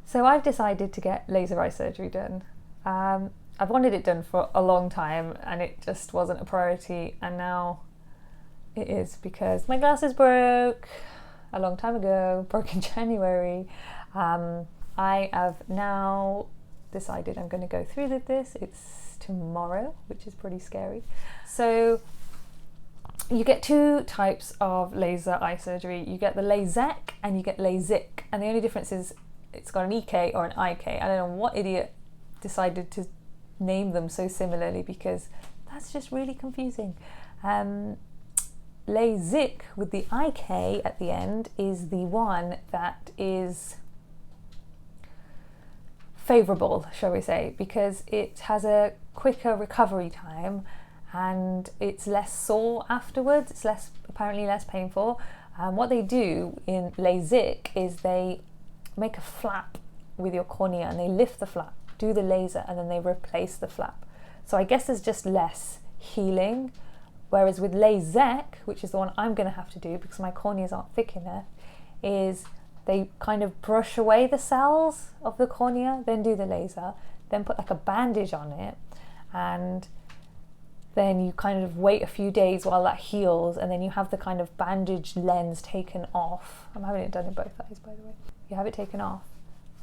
So I've decided to get laser eye surgery done. I've wanted it done for a long time and it just wasn't a priority, and now it is because my glasses broke a long time ago, broke in January. I have now decided I'm going to go through with this. It's tomorrow, which is pretty scary. So you get two types of laser eye surgery. You get the LASIK and you get LASIK, and the only difference is it's got an EK or an IK. I don't know what idiot decided to name them so similarly, because that's just really confusing. LASIK with the IK at the end is the one that is favourable, shall we say, because it has a quicker recovery time and it's less sore afterwards. It's apparently less painful. What they do in LASIK is they make a flap with your cornea and they lift the flap, do the laser, and then they replace the flap. So I guess there's just less healing. Whereas with LASIK, which is the one I'm going to have to do because my corneas aren't thick enough, is they kind of brush away the cells of the cornea, then do the laser, then put like a bandage on it, and then you kind of wait a few days while that heals, and then you have the kind of bandage lens taken off. I'm having it done in both eyes, by the way. You have it taken off,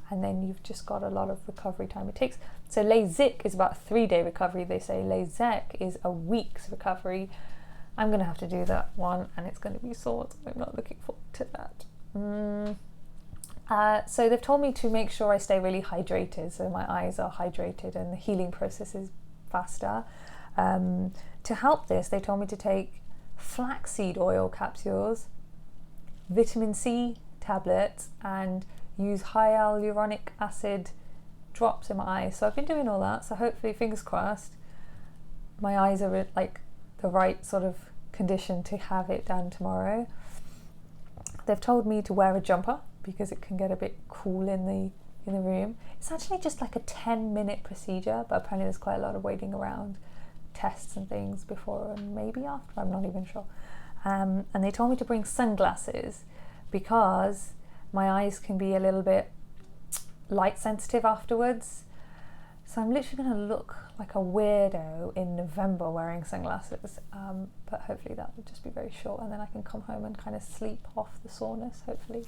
and then you've just got a lot of recovery time. It takes, so LASIK is about a 3-day recovery. They say LASIK is a week's recovery. I'm going to have to do that one, and it's going to be sore. So I'm not looking forward to that. So they've told me to make sure I stay really hydrated, so my eyes are hydrated and the healing process is faster. To help this, they told me to take flaxseed oil capsules, vitamin C tablets, and use hyaluronic acid drops in my eyes. So I've been doing all that, so hopefully, fingers crossed, my eyes are in like the right sort of condition to have it done tomorrow. They've told me to wear a jumper because it can get a bit cool in the room. It's actually just like a 10-minute procedure, but apparently there's quite a lot of waiting around, tests and things before and maybe after, I'm not even sure. And they told me to bring sunglasses because my eyes can be a little bit light sensitive afterwards. So I'm literally going to look like a weirdo in November wearing sunglasses, but hopefully that will just be very short, and then I can come home and kind of sleep off the soreness, hopefully.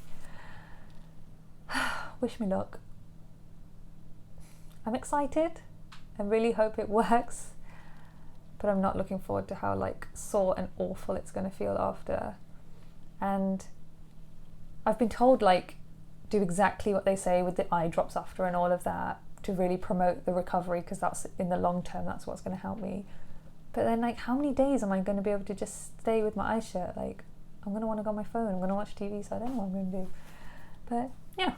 Wish me luck. I'm excited. I really hope it works, but I'm not looking forward to how like sore and awful it's going to feel after. And I've been told like do exactly what they say with the eye drops after and all of that to really promote the recovery, because that's in the long term, that's what's going to help me. But then like how many days am I going to be able to just stay with my eyes shut? Like I'm going to want to go on my phone, I'm going to watch TV, so I don't know what I'm going to do. But yeah,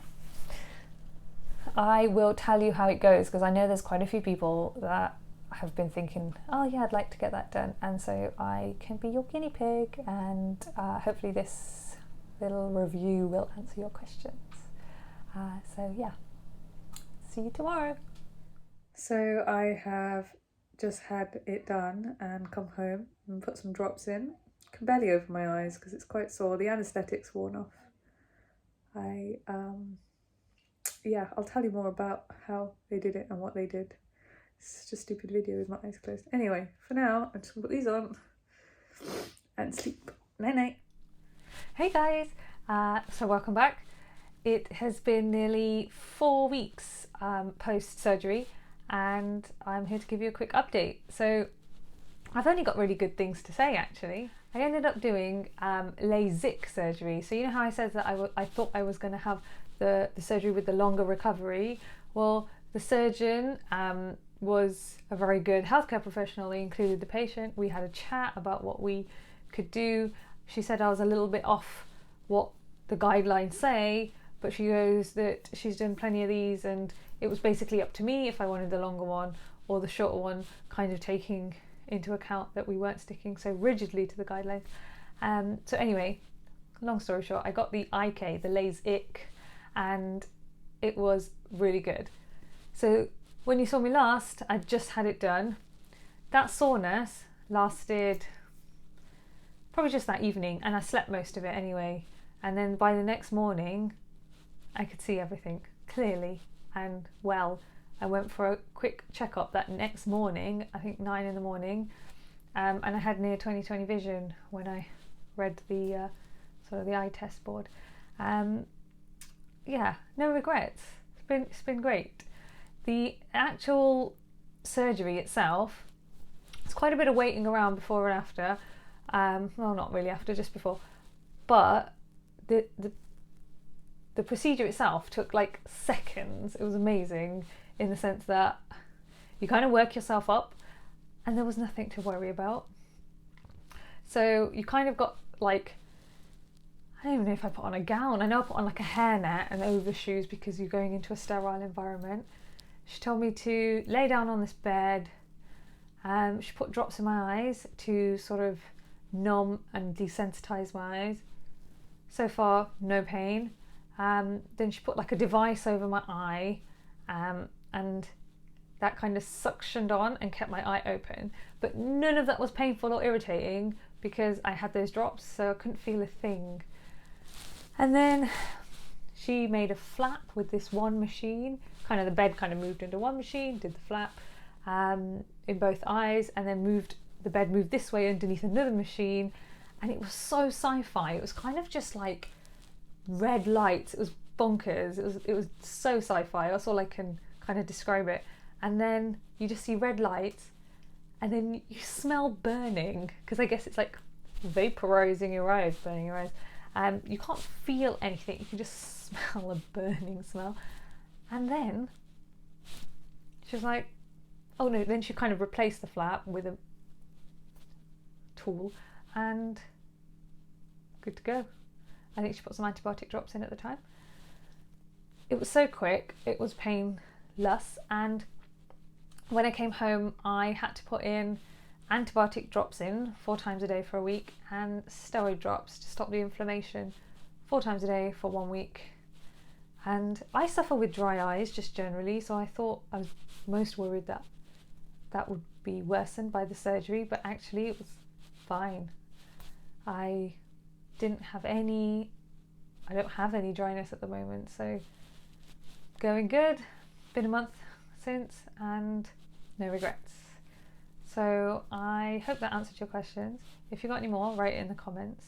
I will tell you how it goes, because I know there's quite a few people that have been thinking, oh yeah, I'd like to get that done, and so I can be your guinea pig, and hopefully this little review will answer your questions. So yeah, see you tomorrow. So I have just had it done and come home and put some drops in. Can barely open my eyes because it's quite sore. The anaesthetic's worn off. I'll tell you more about how they did it and what they did. It's just a stupid video with my eyes closed. Anyway, for now, I'm just gonna put these on and sleep. Night night. Hey guys, so welcome back. It has been nearly 4 weeks post-surgery, and I'm here to give you a quick update. So I've only got really good things to say, actually. I ended up doing LASIK surgery. So you know how I said that I thought I was going to have the surgery with the longer recovery? Well, the surgeon was a very good healthcare professional. They included the patient. We had a chat about what we could do. She said I was a little bit off what the guidelines say, but she goes that she's done plenty of these and it was basically up to me if I wanted the longer one or the shorter one, kind of taking into account that we weren't sticking so rigidly to the guidelines. So anyway, long story short, I got the IK, the LASIK, and it was really good. So when you saw me last, I just had it done. That soreness lasted probably just that evening, and I slept most of it anyway. And then by the next morning, I could see everything clearly and well. I went for a quick checkup that next morning, I think 9 in the morning, and I had near 20/20 vision when I read the sort of the eye test board. Yeah, no regrets. It's been great. The actual surgery itself, it's quite a bit of waiting around before and after. Well, not really after, just before. But the procedure itself took like seconds. It was amazing in the sense that you kind of work yourself up and there was nothing to worry about. So you kind of got like, I don't even know if I put on a gown. I know I put on like a hairnet and overshoes because you're going into a sterile environment. She told me to lay down on this bed. She put drops in my eyes to sort of numb and desensitize my eyes. So far, no pain. Then she put like a device over my eye, and that kind of suctioned on and kept my eye open. But none of that was painful or irritating because I had those drops, so I couldn't feel a thing. And then she made a flap with this one machine. Kind of the bed kind of moved into one machine, did the flap in both eyes, and then the bed moved this way underneath another machine, and it was so sci-fi. It was kind of just like red lights. It was bonkers. It was so sci-fi. That's all I can kind of describe it. And then you just see red lights, and then you smell burning, because I guess it's like vaporizing your eyes, burning your eyes. You can't feel anything. You can just smell a burning smell. And then she was like, oh no, then she kind of replaced the flap with a tool and good to go. I think she put some antibiotic drops in at the time. It was so quick, it was painless, and when I came home I had to put in antibiotic drops in 4 times a day for a week and steroid drops to stop the inflammation 4 times a day for 1 week. And I suffer with dry eyes just generally, so I thought, I was most worried that that would be worsened by the surgery, but actually it was fine. I don't have any dryness at the moment, so going good. Been a month since and no regrets. So I hope that answered your questions. If you got any more, write it in the comments.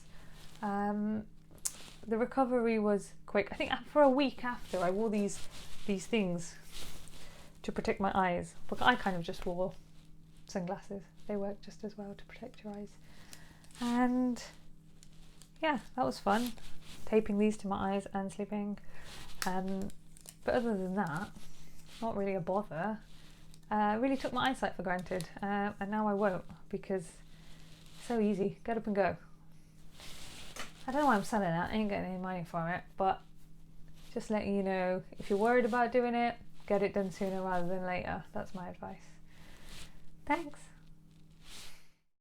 The recovery was quick. I think for a week after, I wore these things to protect my eyes, but I kind of just wore sunglasses. They work just as well to protect your eyes. And yeah, that was fun, taping these to my eyes and sleeping. But other than that, not really a bother. Really took my eyesight for granted, and now I won't, because it's so easy, get up and go. I don't know why I'm selling that, I ain't getting any money from it, but just letting you know, if you're worried about doing it, get it done sooner rather than later. That's my advice. Thanks.